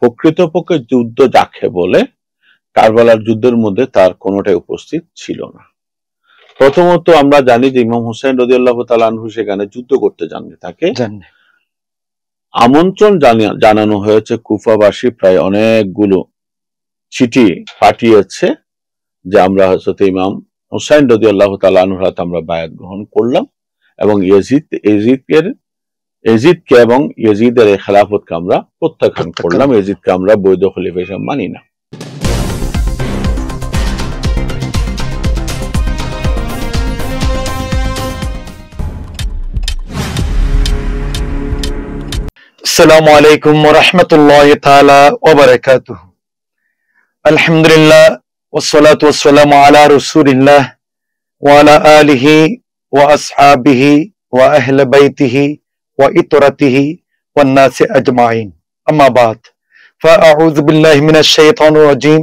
প্রকৃতপক্ষে যুদ্ধ যাকে বলে কারবালার যুদ্ধের মধ্যে তার কোনোটাই উপস্থিত ছিল না। প্রথমত আমরা জানি যে ইমাম হোসেন রাদিয়াল্লাহু তাআলা আনহু সেখানে যুদ্ধ করতে যাননি, তাকে আমন্ত্রণ জানানো হয়েছে। কুফাবাসী প্রায় অনেকগুলো চিঠি পাঠিয়েছে যে আমরা হযরত ইমাম হোসেন রাদিয়াল্লাহু তাআলা আনহুর হাতে আমরা বায়াত গ্রহণ করলাম এবং ইয়াজিদকে এবং ইয়াজিদের এই খেলাফতকে আমরা প্রত্যাখ্যান করলাম, ইয়াজিদকে আমরা বৈধ খলিফা হিসেবে মানি না। আসসালামু আলাইকুম ওয়া রাহমাতুল্লাহি তাআলা ওয়া বারাকাতুহু। আলহামদুলিল্লাহ ওয়াসসালাতু ওয়াসসালামু আলা রাসূলিল্লাহ ওয়া আলা আলিহি ওয়া আসহাবিহি ওয়া আহলি বাইতিহি ওয়া ইতরাতিহি ওয়ান নাসি আজমাইন। আম্মা বাদ, ফাআউযু বিল্লাহি মিনাশ শাইতানির রাজীম।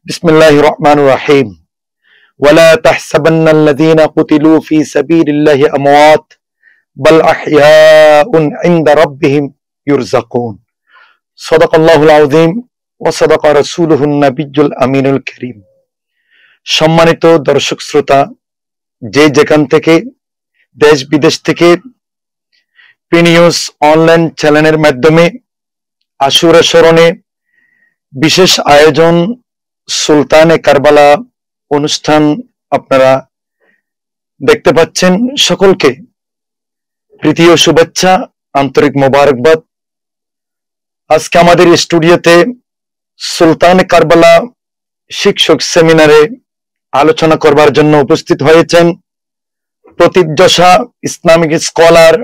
বিসমিল্লাহির রহমানির রহিম। ওয়ালা তাহসাবান্নাল্লাযীনা কুতিলু ফী সাবিলিল্লাহি আমওয়াত বাল আহইয়াউন ইনদা রাব্বিহিম ইউরযাকুন। সাদাকাল্লাহুল আযীম ওয়া সাদাকা রাসূলুহুন নাবিয়্যুল আমিনুল কারীম। সম্মানিত দর্শক শ্রোতা, যে যেখান থেকে দেশ বিদেশ থেকে পি নিউজ অনলাইন চ্যানেলের মাধ্যমে আশুরা স্মরণে বিশেষ আয়োজন সুলতানে কারবালা অনুষ্ঠান আপনারা দেখতে পাচ্ছেন, সকলকে প্রীতি ও শুভেচ্ছা, আন্তরিক মোবারকবাদ। আজকে আমাদের স্টুডিওতে সুলতানে কারবালা শিক্ষক সেমিনারে আলোচনা করবার জন্য উপস্থিত হয়েছেন প্রথিতযশা ইসলামিক স্কলার,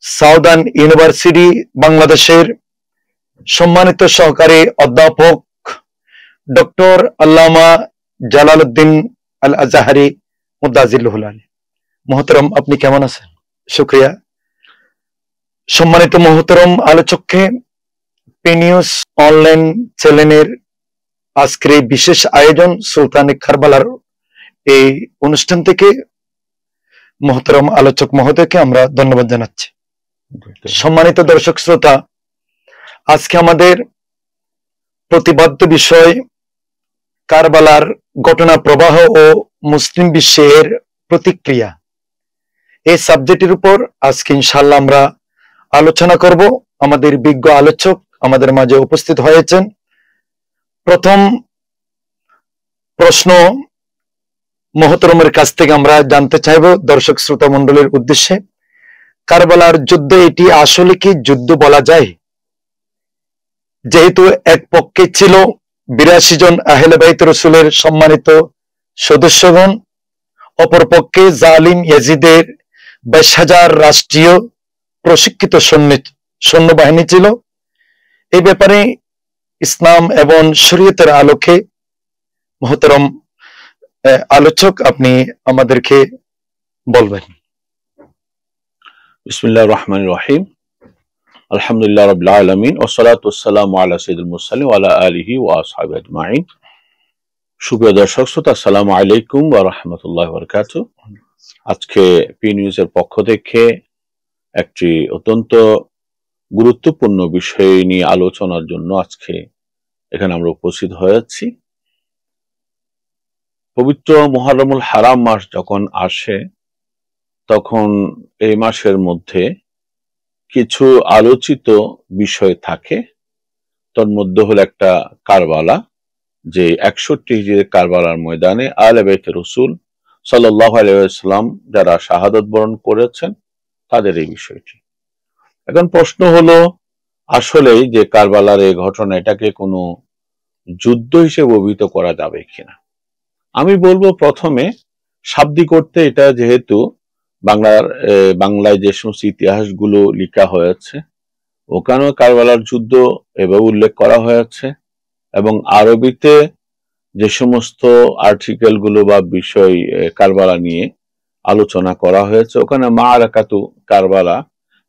সাউদার্ন ইউনিভার্সিটি বাংলাদেশের সম্মানিত সহকারী অধ্যাপক ডক্টর আল্লামা জালালউদ্দিন আল আজহারি মুদাজিল্লুহুল আলী। মোহতরম, আপনি কেমন আছেন? শুকরিয়া। সম্মানিত মোহতরম আলোচককে, পি নিউজ অনলাইন চ্যানেলের আজকের এই বিশেষ আয়োজন সুলতানে কারবালার এই অনুষ্ঠান থেকে মোহতরম আলোচক মহোদয়কে আমরা ধন্যবাদ জানাচ্ছি। সম্মানিত দর্শক শ্রোতা, আজকে আমাদের প্রতিপাদ্য বিষয় কারবালার ঘটনা প্রবাহ ও মুসলিম বিশ্বের প্রতিক্রিয়া। এই সাবজেক্টের উপর আজকে ইনশাআল্লাহ আমরা আলোচনা করব। আমাদের বিজ্ঞ আলোচক আমাদের মাঝে উপস্থিত হয়েছেন। প্রথম প্রশ্ন মোহতরমের কাছ থেকে আমরা জানতে চাইব দর্শক শ্রোতা মণ্ডলীর উদ্দেশ্যে, কারবালার যুদ্ধ এটি আসলে কি যুদ্ধ বলা যায়? যেহেতু এক পক্ষে ছিল ৮২ জন আহলে বাইত রাসূলের সম্মানিত সদস্যগণ, অপর পক্ষে জালিম ইয়াজিদের ২২,০০০ রাষ্ট্রীয় প্রশিক্ষিত সৈন্যবাহিনী ছিল। এই ব্যাপারে ইসলাম এবং শরীয়তের আলোকে মোহতরম আলোচক আপনি আমাদেরকে বলবেন। বিসমিল্লাহির রহমানির রহিম। আলহামদুলিল্লাহ রাব্বিল আলামিন ওয়াসসালাতু ওয়াসসালামু আলা সাইয়্যিদিল মুরসালিন ওয়া আলা আলিহি ওয়া আসহাবিহি আজমাইন। সুপ্রিয় দর্শক শ্রোতা, আসসালামু আলাইকুম ওয়া রাহমাতুল্লাহি ওয়া বারাকাতুহু। আজকে পি নিউজের পক্ষ থেকে একটি অত্যন্ত গুরুত্বপূর্ণ বিষয় নিয়ে আলোচনার জন্য আজকে এখানে আমরা উপস্থিত হয়েছি। পবিত্র মুহররমুল হারাম মাস যখন আসে, তখন এই মাসের মধ্যে কিছু আলোচিত বিষয় থাকে। তার মধ্যে হলো একটা কারবালা, যে ৬১ হিজরির কারবালার ময়দানে আহলে বাইতে রাসূল সাল্লাল্লাহু আলাইহি ওয়াসাল্লাম যারা শাহাদাত বরণ করেছেন তাদের এই বিষয়টি। এখন প্রশ্ন হলো, আসলেই যে কারবালার এই ঘটনা, এটাকে কোনো যুদ্ধ হিসেবে অভিহিত করা যাবে কিনা? আমি বলবো প্রথমে শাব্দিক অর্থে এটা, যেহেতু বাংলায় যে সমস্ত ইতিহাসগুলো লেখা হয়েছে ওখানেও কারবালার যুদ্ধ এভাবে উল্লেখ করা হয়েছে, এবং আরবিতে যে সমস্ত আর্টিকেল গুলো বা বিষয় কারবালা নিয়ে আলোচনা করা হয়েছে ওখানে মাআরাকাতু কারবালা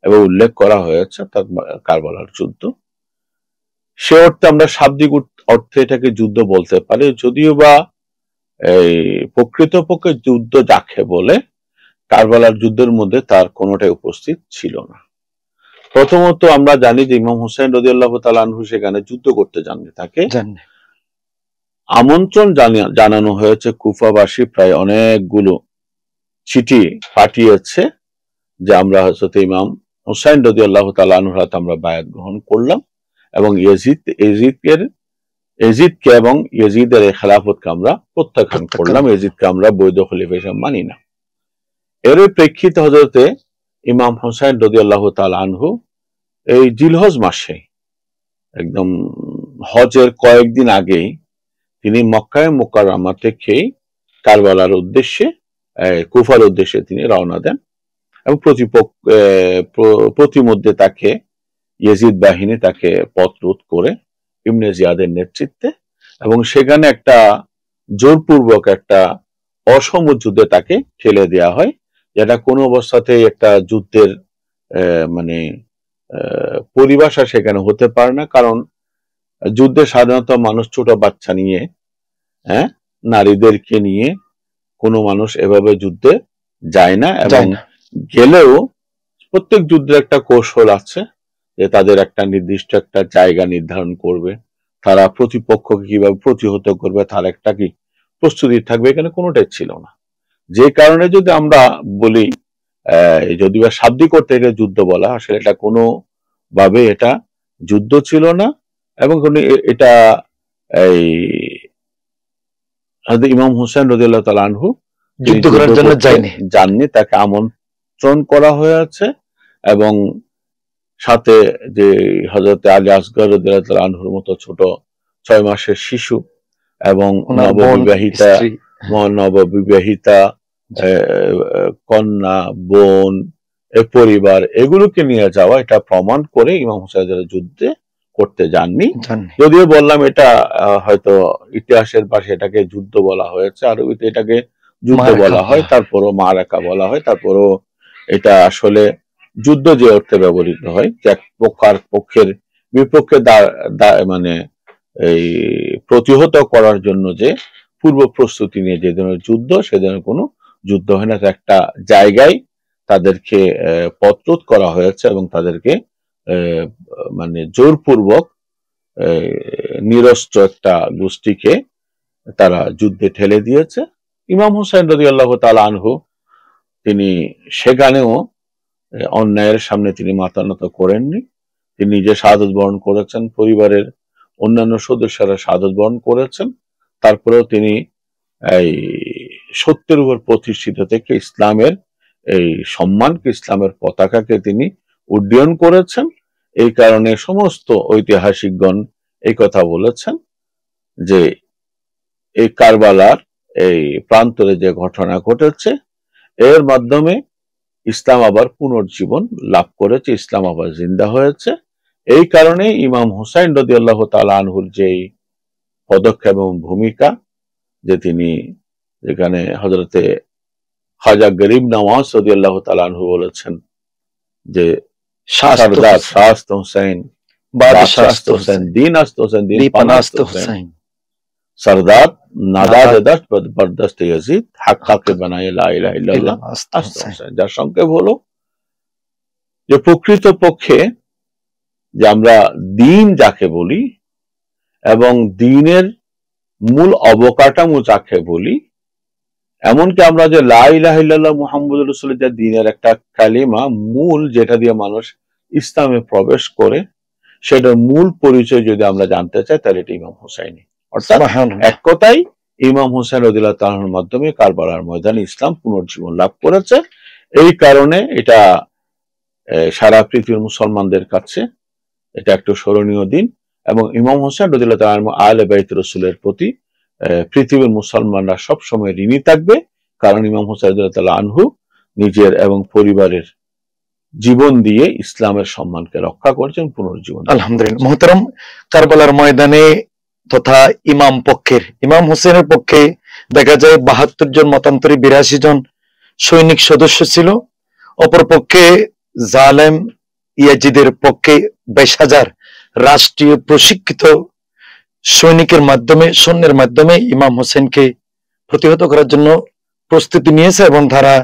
এবং উল্লেখ করা হয়েছে, অর্থাৎ কারবালার যুদ্ধ। সে অর্থে আমরা শাব্দিক অর্থে এটাকে যুদ্ধ বলতে পারি, যদিও বা এই প্রকৃতপক্ষে যুদ্ধ যাকে বলে কারবালার যুদ্ধের মধ্যে তার কোনোটাই উপস্থিত ছিল না। প্রথমত আমরা জানি যে ইমাম হুসাইন রাদিয়াল্লাহু তাআলা আনহু সেখানে যুদ্ধ করতে যাননি, তাকে আমন্ত্রণ জানানো হয়েছে। কুফাবাসী প্রায় অনেকগুলো চিঠি পাঠিয়েছে যে আমরা হযরত ইমাম হুসাইন রাদিয়াল্লাহু তাআলা আনহুর হাতে আমরা বায়াত গ্রহণ করলাম এবং ইয়াজিদকে এবং ইয়াজিদের এই খেলাফতকে আমরা প্রত্যাখ্যান করলাম, ইয়াজিদকে আমরা বৈধ খলিফা হিসেবে মানি না। এর প্রেক্ষিতে হযরতে ইমাম হুসাইন রাদিয়াল্লাহু তাআলা আনহু এই জিলহজ মাসে একদম হজের কয়েকদিন আগেই তিনি মক্কায়ে মুকাররমা থেকে কারবালার উদ্দেশ্যে, কুফার উদ্দেশ্যে তিনি রওনা দেন এবং প্রতিমধ্যে তাকে ইয়াজিদ বাহিনী তাকে পথ রোধ করে ইবনে জিয়াদের নেতৃত্বে, এবং সেখানে একটা জোরপূর্বক একটা অসম যুদ্ধে তাকে ঠেলে দেওয়া হয়, যেটা কোনো অবস্থাতেই একটা যুদ্ধের মানে পরিভাষা সেখানে হতে পারে না। কারণ যুদ্ধে সাধারণত মানুষ ছোট বাচ্চা নিয়ে, নারীদেরকে নিয়ে কোনো মানুষ এভাবে যুদ্ধে যায় না, এবং গেলেও প্রত্যেক যুদ্ধের একটা কৌশল আছে যে তাদের একটা নির্দিষ্ট একটা জায়গা নির্ধারণ করবে, তারা প্রতিপক্ষকে কিভাবে প্রতিহত করবে তার একটা কি প্রস্তুতি থাকবে, এখানে কোনোটাই ছিল না। যে কারণে যদি আমরা বলি যদিও শাব্দিক অর্থে এটা যুদ্ধ বলা, আসলে এটা কোনো ভাবে এটা যুদ্ধ ছিল না, এবং এটা এই ইমাম হুসাইন রাদিয়াল্লাহু তাআলা আনহু যুদ্ধ করার জন্য যাননি, তাকে আমন্ত্রণ করা হয়েছে এবং সাথে যে হযরত আলী আসগর রাদিয়াল্লাহু তাআলা আনহুর মতো ছোট 6 মাসের শিশু এবং নববিবাহিতা কন্যা, বোন, পরিবার, এগুলোকে নিয়ে যাওয়া, এটা প্রমাণ করে ইমাম হুসাইন যুদ্ধে করতে যাননি। যদিও বললাম এটা হয়তো ইতিহাসের পাশে এটাকে যুদ্ধ বলা হয়েছে, আরবিতে এটাকে যুদ্ধ বলা হয়, তারপরও মারাকা বলা হয়, তারপরও এটা আসলে যুদ্ধ যে অর্থে ব্যবহৃত হয়, যে পক্ষের বিপক্ষে মানে এই প্রতিহত করার জন্য যে পূর্ব প্রস্তুতি নিয়ে যে ধরনের যুদ্ধ, সে ধরনের কোনো যুদ্ধ হয় না। একটা জায়গায় তাদেরকে পথরোধ করা হয়েছে এবং তাদেরকে মানে জোরপূর্বক নিরস্ত্র একটা গোষ্ঠীকে তারা যুদ্ধে ঠেলে দিয়েছে। ইমাম হুসাইন রাদিয়াল্লাহু তাআলা আনহু তিনি সেখানেও অন্যায়ের সামনে তিনি মাথা নত করেননি, তিনি নিজে শাহাদাত বরণ করেছেন, পরিবারের অন্যান্য সদস্যরা শাহাদাত বরণ করেছেন, তারপরেও তিনি এই সত্যের উপর প্রতিষ্ঠিত থেকে ইসলামের এই সম্মানকে, ইসলামের পতাকাকে তিনি উড্ডয়ন করেছেন। এই কারণে সমস্ত ঐতিহাসিকগণ এই কথা বলেছেন যে এই কারবালার এই প্রান্তরে যে ঘটনা ঘটেছে, এর মাধ্যমে ইসলাম আবার পুনর্জীবন লাভ করেছে, ইসলাম আবার জিন্দা হয়েছে। এই কারণে ইমাম হুসাইন রাদিয়াল্লাহু তাআলা আনহুর যে পদক্ষেপ এবং ভূমিকা, যে তিনি যেখানে হযরতে খাজা গরিব নওয়াজ রাদিয়াল্লাহু তাআলা আনহু বলেছেন যে সরদার শাস্ত হুসাইন, বাদশাস্ত হুসাইন, দিন আস্ত হুসাইন, দিন পানাস্ত হুসাইন, সরদার নাদাদ দস্ত বরদস্ত ইয়াজিদ, হাক্কাকে বানায়ে লা ইলাহা ইল্লাল্লাহ আস্ত হুসাইন। যার সংক্ষেপ হলো যে প্রকৃত পক্ষে যে আমরা দিন যাকে বলি এবং দিনের মূল অবকাঠামো যাকে বলি, এমনকি আমরা যে লা ইলাহা ইল্লাল্লাহ মুহাম্মদুর রাসূলুল্লাহ, যে দিনের একটা কালিমা মূল, যেটা দিয়ে মানুষ ইসলামে প্রবেশ করে, সেটার মূল পরিচয় যদি আমরা জানতে চাই তাহলে এটা ইমাম হুসাইনি। অর্থাৎ এক কথাই ইমাম হুসাইন রাদিয়াল্লাহু তাআলার মাধ্যমে কারবালার ময়দানে ইসলাম পুনর্জীবন লাভ করেছে। এই কারণে এটা সারা পৃথিবীর মুসলমানদের কাছে এটা একটা স্মরণীয় দিন, এবং ইমাম হুসাইন রাদিয়াল্লাহু তাআলা আহলে বাইত রাসূলের প্রতি পৃথিবীর মুসলমানরা সবসময় ঋণী থাকবে, কারণ ইমাম হুসাইন রাদিয়াল্লাহু তাআলা আনহু নিজের এবং পরিবারের জীবন দিয়ে ইসলামের সম্মানকে রক্ষা করেছেন, পুনর্জীবন। আলহামদুলিল্লাহ। মুহতারাম, কারবালার ময়দানে তথা ইমাম পক্ষের, ইমাম হোসেনের পক্ষে দেখা যায় ৭২ জন, মতান্তরে ৮২ জন সৈনিক সদস্য ছিল। অপরপক্ষে জালেম ইয়াজিদের পক্ষে ২২,০০০ রাষ্ট্রীয় প্রশিক্ষিত সৈনিকের মাধ্যমে, সৈন্যের মাধ্যমে ইমাম হোসেনকে প্রতিহত করার জন্য প্রস্তুতি নিয়েছে, এবং তারা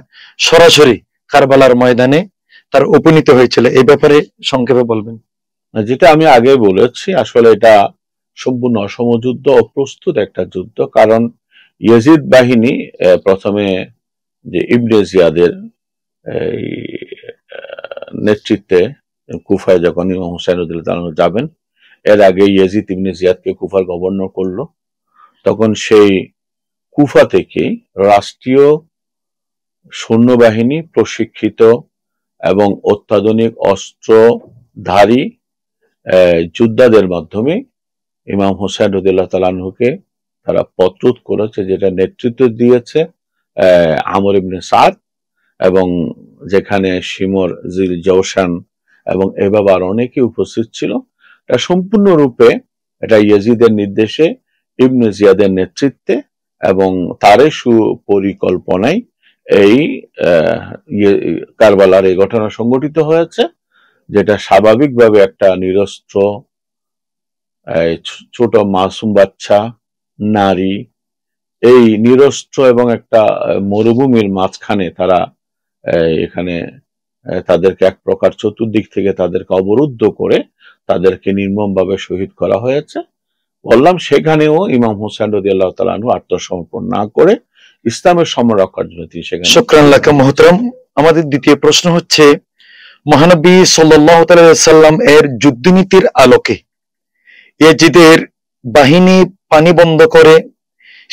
সরাসরি কারবালার ময়দানে তার উপনীত হয়েছিল, এই ব্যাপারে সংক্ষেপে বলবেন। যেটা আমি আগে বলেছি, আসলে এটা সম্পূর্ণ অসম যুদ্ধ, অপ্রস্তুত একটা যুদ্ধ। কারণ ইয়াজিদ বাহিনী প্রথমে যে ইবনে জিয়াদের এই নেতৃত্বে কুফায় যখন ইমাম হুসাইন রাদিয়াল্লাহু তাআলা যাবেন, এর আগে ইয়াজিদ ইবনে জিয়াদকে কুফার গভর্নর করলো। তখন সেই কুফা থেকে রাষ্ট্রীয় সৈন্যবাহিনী প্রশিক্ষিত এবং অত্যাধুনিক অস্ত্রধারী যোদ্ধাদের মাধ্যমে ইমাম হুসাইন রাদিয়াল্লাহু তাআলা আনহুকে তারা পত্রোধ করেছে, যেটা নেতৃত্ব দিয়েছে আমর ইবনে সাদ, এবং যেখানে শিমর জিল জওশান এবং এভাবে আর অনেকে উপস্থিত ছিল। এটা সম্পূর্ণরূপে এটা ইয়াজিদের নির্দেশে, ইবনে জিয়াদের নেতৃত্বে এবং তারই সুপরিকল্পনায় এই কারবালার এই ঘটনা সংঘটিত হয়েছে, যেটা স্বাভাবিকভাবে একটা নিরস্ত্র ছোট মাসুম বাচ্চা, নারী, এই নিরস্ত্র এবং একটা মরুভূমির মাঝখানে তারা এখানে তাদেরকে এক প্রকার চতুর্দিক থেকে তাদেরকে অবরুদ্ধ করে তাদেরকে নির্মমভাবে শহীদ করা হয়েছে। বললাম, সেখানেও ইমাম হুসাইন রাদিয়াল্লাহু তাআলা আনহু আত্মসমর্পণ না করে ইসলামের সম্মান রক্ষার জন্য তিনি সেখানে। শুকরান লাকা মুহতারাম। আমাদের দ্বিতীয় প্রশ্ন হচ্ছে, মহানবী সাল্লাল্লাহু তাআলা সাল্লাম এর যুদ্ধনীতির আলোকে ইয়াজিদের বাহিনী পানি বন্ধ করে,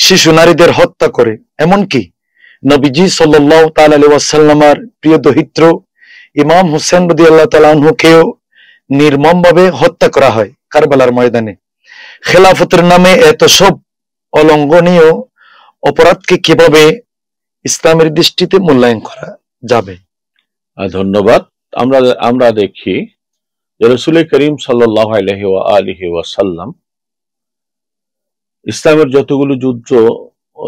শিশু নারীদের হত্যা করে, এমনকি নবীজি সাল্লাল্লাহু তাআলা আলাইহি ওয়াসাল্লামের প্রিয় দহিত্র ইমাম হুসাইন রাদিয়াল্লাহু তাআলা আনহুকেও নির্মমভাবে হত্যা করা হয় কারবালার ময়দানে। খেলাফতের নামে এত সব অলঙ্ঘনীয় অপরাধকে কিভাবে ইসলামের দৃষ্টিতে মূল্যায়ন করা যাবে? ধন্যবাদ। আমরা দেখি যে রাসূল করিম সাল্লাল্লাহু আলাইহি ওয়া আলিহি ওয়াসাল্লাম ইসলামের যতগুলো যুদ্ধ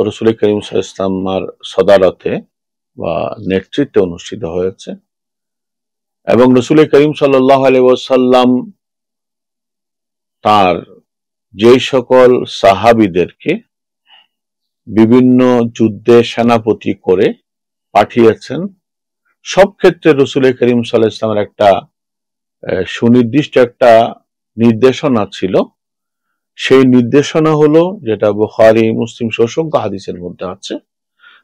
রাসূল করিম সাল্লাল্লাহু আলাইহি ওয়াসাল্লামের সদারতে বা নেতৃত্বে অনুষ্ঠিত হয়েছে, এবং রাসূল করিম সাল্লাল্লাহু আলাইহি ওয়াসাল্লাম তার যে সকল সাহাবীদেরকে বিভিন্ন যুদ্ধে সেনাপতি করে পাঠিয়েছেন, সব ক্ষেত্রে রাসূল করিম সাল্লাল্লাহু আলাইহি ওয়াসাল্লামের একটা সুনির্দিষ্ট একটা নির্দেশনা ছিল। সেই নির্দেশনা হলো, যেটা বুখারী মুসলিম অসংখ্য হাদিসের মধ্যে আছে,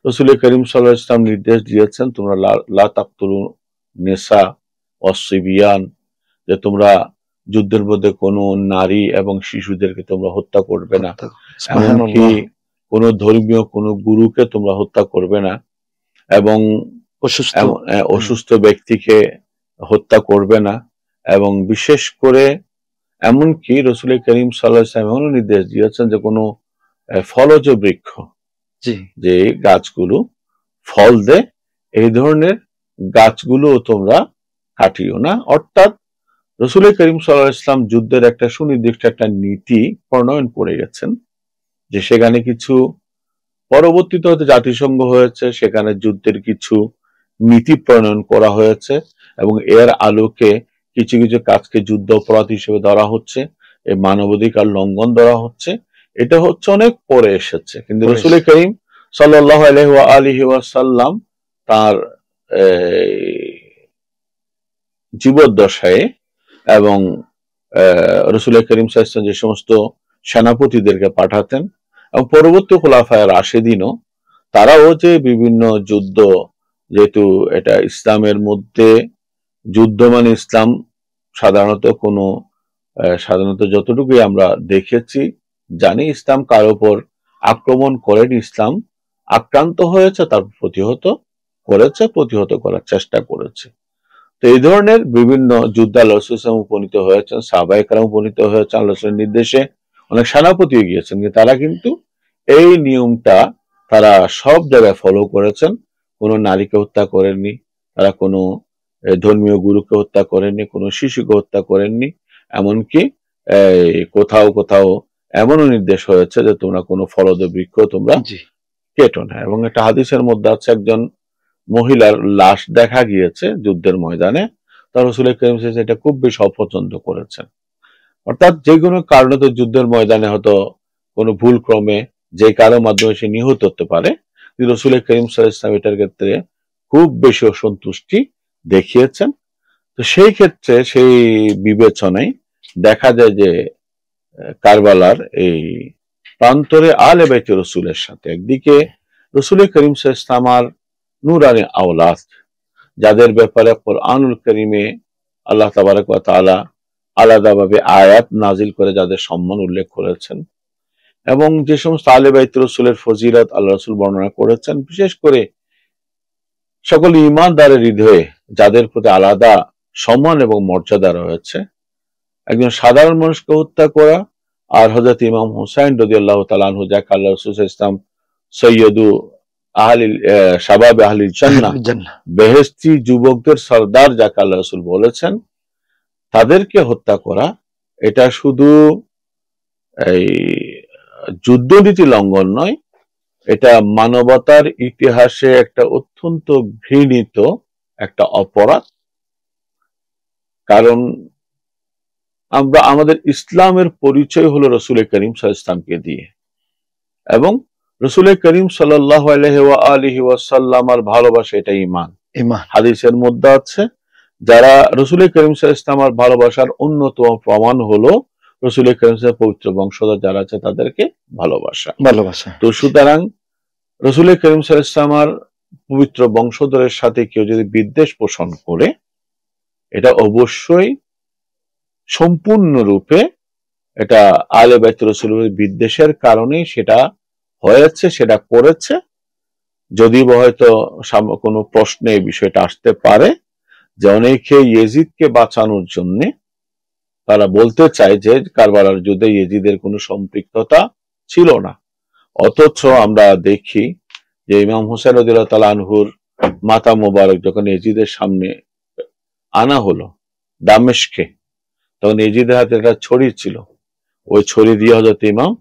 রাসূল করিম সাল্লাল্লাহু আলাইহি ওয়াসাল্লাম নির্দেশ দিয়েছেন, তোমরা লা তাকতুলু নিসা ওয়াস-সিবিয়ান, যে তোমরা যুদ্ধের মধ্যে কোনো নারী এবং শিশুদেরকে তোমরা হত্যা করবে না, এমনকি কোনো ধর্মীয় কোনো গুরুকে তোমরা হত্যা করবে না, এবং অসুস্থ ব্যক্তিকে হত্যা করবে না, এবং বিশেষ করে এমনকি রাসূল করিম সাল্লাল্লাহু আলাইহি ওয়াসাল্লাম এমন নির্দেশ দিয়েছেন যে কোনো ফলজ বৃক্ষ, যে গাছগুলো ফল দেয়, এই ধরনের গাছগুলো তোমরা কাটিও না। অর্থাৎ রাসূল করিম সাল্লাল্লাহু আলাইহি ওয়াসাল্লাম যুদ্ধের একটা সুনির্দিষ্ট একটা নীতি প্রণয়ন করে গেছেন, যে সেখানে কিছু পরবর্তীতে হয়তো জাতিসংঘ হয়েছে, সেখানে যুদ্ধের কিছু নীতি প্রণয়ন করা হয়েছে, এবং এর আলোকে কিছু কিছু কাজকে যুদ্ধ অপরাধ হিসেবে ধরা হচ্ছে, এই মানবাধিকার লঙ্ঘন ধরা হচ্ছে। এটা হচ্ছে অনেক পরে এসেছে, কিন্তু রাসূল করিম সাল্লাল্লাহু আলাইহি ওয়া আলিহি ওয়াসাল্লাম তার জীবদ্দশায় এবং রাসূল করিম সাল্লাল্লাহু আলাইহি ওয়াসাল্লাম যে সমস্ত সেনাপতিদেরকে পাঠাতেন, এবং পরবর্তী খুলাফায়ে রাশিদিনও তারাও যে বিভিন্ন যুদ্ধ, যেহেতু এটা ইসলামের মধ্যে যুদ্ধ মানে ইসলাম সাধারণত যতটুকুই আমরা দেখেছি জানি, ইসলাম কার উপর আক্রমণ করেনি, ইসলাম আক্রান্ত হয়েছে, তার প্রতিহত করেছে, প্রতিহত করার চেষ্টা করেছে। তো এই ধরনের বিভিন্ন যুদ্ধে আল্লাহ রাসূল উপনীত হয়েছেন, সাহাবায়ে কেরাম উপনীত হয়েছেন, আল্লাহ রাসূলের নির্দেশে অনেক সেনাপতিও গিয়েছেন, কিন্তু তারা কিন্তু এই নিয়মটা তারা সব জায়গায় ফলো করেছেন। কোনো নারীকে হত্যা করেননি, তারা কোনো ধর্মীয় গুরুকে হত্যা করেননি, কোনো শিশুকে হত্যা করেননি, এমনকি কোথাও কোথাও এমনও নির্দেশ হয়েছে যে তোমরা কোনো ফলজ বৃক্ষ তোমরা কেটো না। এবং একটা হাদিসের মধ্যে আছে, একজন মহিলার লাশ দেখা গিয়েছে যুদ্ধের ময়দানে, তার রাসূল করিম সাল্লাল্লাহু আলাইহি ওয়াসাল্লাম এটা খুব বেশি অপছন্দ করেছেন। অর্থাৎ যে কোনো কারণে তো যুদ্ধের ময়দানে হয়তো কোনো ভুল ক্রমে যে কারো মাধ্যমে সে নিহত হতে পারে, রাসূল করিম সাল্লাল্লাহু আলাইহি ওয়াসাল্লাম এটার ক্ষেত্রে খুব বেশি অসন্তুষ্টি দেখিয়েছেন, তো সেই ক্ষেত্রে সেই বিবেচনায় দেখা যায় যে কারবালার এই প্রান্তরে আলে বাইতে রসুলের সাথে একদিকে রসুল করিম সাল্লাল্লাহু আলাইহি ওয়াসাল্লাম নূরানি আওলাদ, যাদের ব্যাপারে কোরআনুল কারীমে আল্লাহ তাবারক ওয়া তাআলা আলাদাভাবে আয়াত নাজিল করে যাদের সম্মান উল্লেখ করেছেন, এবং যে সমস্ত আলে বাইত রসুলের ফজিলত আল্লাহ রসুল বর্ণনা করেছেন, বিশেষ করে সকল ঈমানদারের হৃদয়ে যাদের প্রতি আলাদা সম্মান এবং মর্যাদা রয়েছে, একজন সাধারণ মানুষকে হত্যা করা আর হযরত ইমাম হুসাইন রাদিয়াল্লাহু তাআলা আনহু, যাকে আল্লাহ রাসূল সাল্লাল্লাহু আলাইহি ওয়াসাল্লাম সৈয়দু আহলিল শাবাব আহলিল জান্নাহ, বেহেশতি যুবকদের সরদার যাকে আল্লাহ রাসূল বলেছেন, তাদেরকে হত্যা করা এটা শুধু এই যুদ্ধনীতি লঙ্ঘন নয়, এটা মানবতার ইতিহাসে একটা অত্যন্ত ঘৃণিত একটা অপরাধ। কারণ আমরা আমাদের ইসলামের পরিচয় হলো রসুল করিম সাল্লাল্লাহু আলাইহি ওয়াসাল্লামকে দিয়ে, এবং রসুল করিম সাল্লাল্লাহু আলাইহি ওয়াসাল্লামের ভালোবাসা এটা ঈমান। হাদিসের মধ্যে আছে, যারা রসুল করিম সাল্লাল্লাহু আলাইহি ওয়াসাল্লামের ভালোবাসার অন্যতম প্রমাণ হলো রসুল করিম সাল্লাল্লাহু পবিত্র বংশধর যারা আছে তাদেরকে ভালোবাসা। তো সুতরাং রসুল করিম সাল্লাল্লাহু আলাইহি ওয়াসাল্লামের পবিত্র বংশধরের সাথে কেউ যদি বিদ্বেষ পোষণ করে, এটা অবশ্যই সম্পূর্ণরূপে এটা আলে বাইত রাসূলের বিদ্বেষের কারণে সেটা হয়েছে, সেটা করেছে। যদি হয়তো কোনো প্রশ্নে এই বিষয়টা আসতে পারে যে অনেকে ইয়েজিদকে বাঁচানোর জন্য তারা বলতে চায় যে কারবালার যুদ্ধে ইয়েজিদের কোনো সম্পৃক্ততা ছিল না, অথচ আমরা দেখি যে ইমাম হুসাইন রাদিয়াল্লাহু তাআলা আনহুর মাথা মোবারক যখন ইয়েজিদের সামনে আনা হলো দামেস্কে, তখন ইয়েজিদের হাতে একটা ছড়ি ছিল, ওই ছড়ি দিয়ে হযরত ইমাম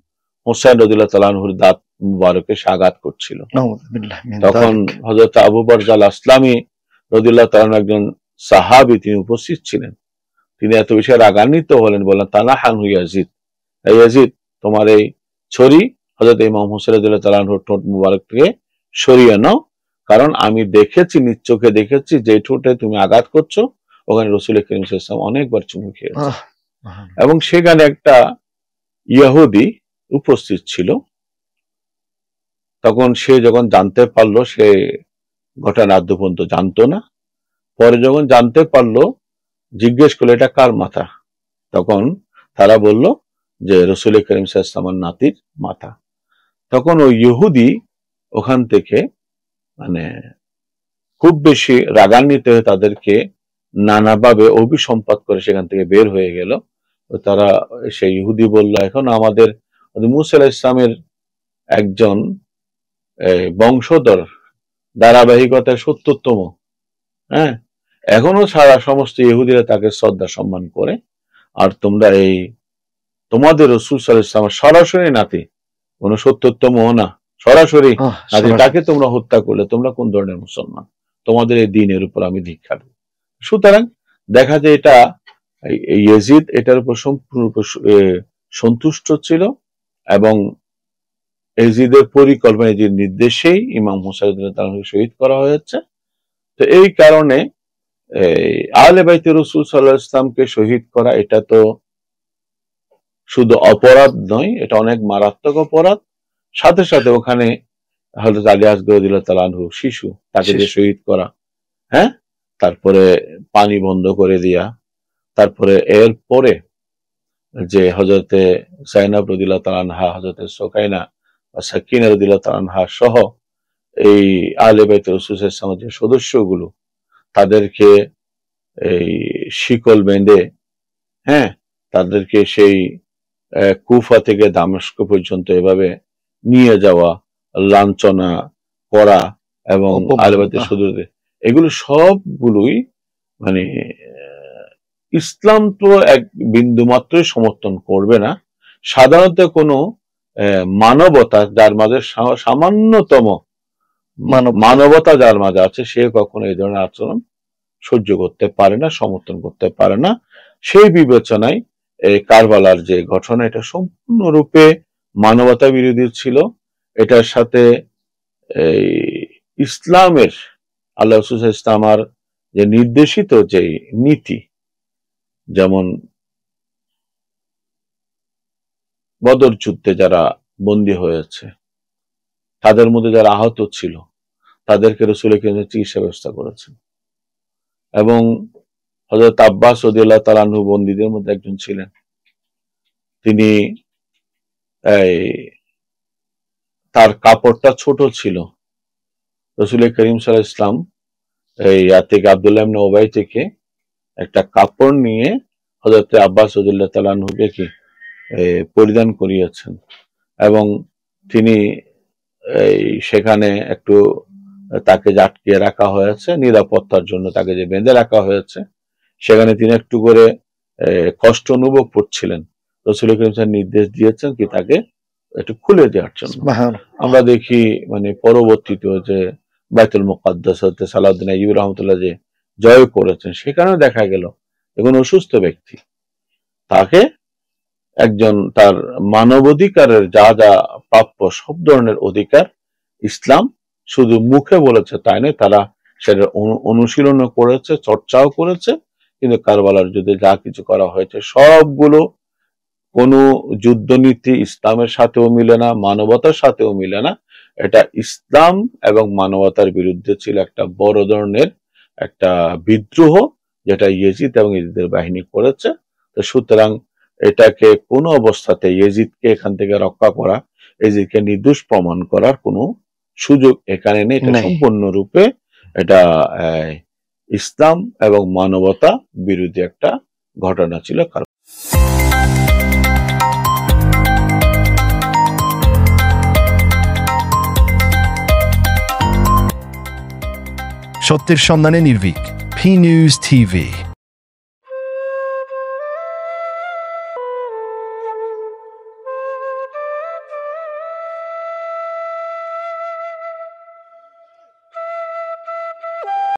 হুসাইন রাদিয়াল্লাহু তাআলা আনহুর দাঁত মুবারকে আঘাত করছিল। তখন হযরত আবু বারজা আল আসলামী রাদিয়াল্লাহু তাআলা একজন সাহাবী, তিনি উপস্থিত ছিলেন। তিনি এত বেশি রাগান্বিত হলেন, বললেন তানাহানহু ইয়াজিদ, ইয়াজিদ তোমার এই ছড়ি হযরত ইমাম হুসাইন রাদিয়াল্লাহু তাআলা আনহুর ঠোঁট মুবারক থেকে সরিয়ে নাও, কারণ আমি দেখেছি, নিজ চোখে দেখেছি যে ঠোঁটে তুমি আঘাত করছো ওখানে রাসূল করিম সাল্লাল্লাহু আলাইহি ওয়াসাল্লাম অনেকবার চুমু খেয়েছে। এবং সেখানে একটা ইহুদি উপস্থিত ছিল। তখন সে যখন জানতে পারলো, সে ঘটনা আদ্য পর্যন্ত জানতো না, পরে যখন জানতে পারলো জিজ্ঞেস করলো এটা কার মাথা, তখন তারা বলল যে রাসূল করিম সাল্লাল্লাহু আলাইহি ওয়াসাল্লামের নাতির মাথা। তখন ওই ইহুদি ওখান থেকে মানে খুব বেশি রাগান্বিত হয়ে তাদেরকে নানাভাবে অভিসম্পাত করে সেখান থেকে বের হয়ে গেল। তারা সেই ইহুদি বলল, এখন আমাদের মুসা আলাইহিস সালামের একজন বংশধর ধারাবাহিকতার ৭০তম, হ্যাঁ, এখনো সারা সমস্ত ইহুদিরা তাকে শ্রদ্ধা সম্মান করে, আর তোমরা এই তোমাদের রাসূল সাল্লাল্লাহু আলাইহি ওয়াসাল্লামের সরাসরি নাতি, কোন ৭০তম না, সরাসরি নাতি, তাকে তোমরা হত্যা করলে তোমরা কোন ধরনের মুসলমান? তোমাদের এই দ্বীনের উপর আমি ধিক্কার। সুতরাং দেখা যায় এটা ইয়াজিদ এটার উপর সম্পূর্ণরূপে সন্তুষ্ট ছিল, এবং ইয়াজিদের পরিকল্পনায় যে নির্দেশেই ইমাম হুসাইন রাদিয়াল্লাহু তাআলাকে শহীদ করা হয়েছে। তো এই কারণে আহলে বাইতে রাসূল সাল্লাল্লাহু আলাইহি ওয়াসাল্লামকে শহীদ করা এটা তো শুধু অপরাধ নয়, এটা অনেক মারাত্মক অপরাধ। সাথে সাথে ওখানে হযরত আলী আসগর রাদিয়াল্লাহু তাআলা আনহু শিশু, তাকে যে শহীদ করা, হ্যাঁ, তারপরে পানি বন্ধ করে দেয়া, তারপরে এরপরে যে হযরতে যায়েনব রাদিয়াল্লাহু তাআলা আনহা, হযরতে সুকাইনা বা সাকিনা রাদিয়াল্লাহু তাআলা আনহা সহ এই আহলে বাইত রাসূল সাল্লাল্লাহু আলাইহি ওয়াসাল্লামের যে সদস্যগুলো, তাদেরকে এই শিকল বেঁধে, হ্যাঁ, তাদেরকে সেই কুফা থেকে দামেস্ক পর্যন্ত এভাবে নিয়ে যাওয়া, লাঞ্ছনা করা, এবং আহলে বাইতের সদস্যদের, এগুলো সবগুলোই মানে ইসলাম তো এক বিন্দু মাত্রই সমর্থন করবে না। সাধারণত কোনো মানবতা যার মাঝে সামান্যতম মানবতা যার মাঝে আছে, সে কখনো এই ধরনের আচরণ সহ্য করতে পারে না, সমর্থন করতে পারে না। সেই বিবেচনায় এই কারবালার যে ঘটনা, এটা সম্পূর্ণরূপে মানবতা বিরোধী ছিল। এটার সাথে এই ইসলামের আল্লাহ রাসূল সাল্লাল্লাহু আলাইহি ওয়াসাল্লামের যে নির্দেশিত যে নীতি, যেমন বদর যুদ্ধে যারা বন্দী হয়েছে, তাদের মধ্যে যারা আহত ছিল, তাদেরকে রাসূল কারীম চিকিৎসা ব্যবস্থা করেছেন। এবং হযরত আব্বাস রাদিয়াল্লাহু তাআলা আনহু বন্দীদের মধ্যে একজন ছিলেন। তিনি তার কাপড়টা ছোট ছিল, রাসূল কারীম সাল্লাল্লাহু আলাইহি ওয়াসাল্লাম থেকে আব্দুল্লাহ ইবনে উবাই থেকে একটা কাপড় নিয়ে হযরত আব্বাস রাদিয়াল্লাহু তাআলা আনহুকে কি পরিধান করিয়েছেন। এবং তিনি সেখানে একটু তাকে আটকিয়ে রাখা হয়েছে নিরাপত্তার জন্য, তাকে যে বেঁধে রাখা হয়েছে সেখানে তিনি একটু করে কষ্ট অনুভব করছিলেন। রাসূল কারীম নির্দেশ দিয়েছেন কি তাকে একটু খুলে দেওয়ার জন্য। আমরা দেখি মানে পরবর্তীতে যে বাইতুল মুকাদ্দাস হতে সালাউদ্দিন আইয়ুবী রাহমাতুল্লাহ যে জয় করেছেন, সেখানেও দেখা গেল এখন অসুস্থ ব্যক্তি, তাকে একজন তার মানবাধিকারের যা যা প্রাপ্য সব ধরনের অধিকার ইসলাম শুধু মুখে বলেছে তাই নয়, তারা সেটা অনুশীলনও করেছে, চর্চাও করেছে। কিন্তু কারবালার যুদ্ধে যা কিছু করা হয়েছে সবগুলো কোনো যুদ্ধনীতি ইসলামের সাথেও মিলে না, মানবতার সাথেও মিলে না। এটা ইসলাম এবং মানবতার বিরুদ্ধে ছিল একটা বড় ধরনের একটা বিদ্রোহ, যেটা ইয়েজিদ এবং ইয়েজিদের বাহিনী করেছে। তো সুতরাং এটাকে কোনো অবস্থাতে ইয়েজিদকে এখান থেকে রক্ষা করা, ইয়েজিদকে নির্দোষ প্রমাণ করার কোনো সুযোগ এখানে নেই। এটা সম্পূর্ণরূপে এটা ইসলাম এবং মানবতা বিরোধী একটা ঘটনা ছিল। সত্যের সন্ধানে নির্ভীক, P News TV।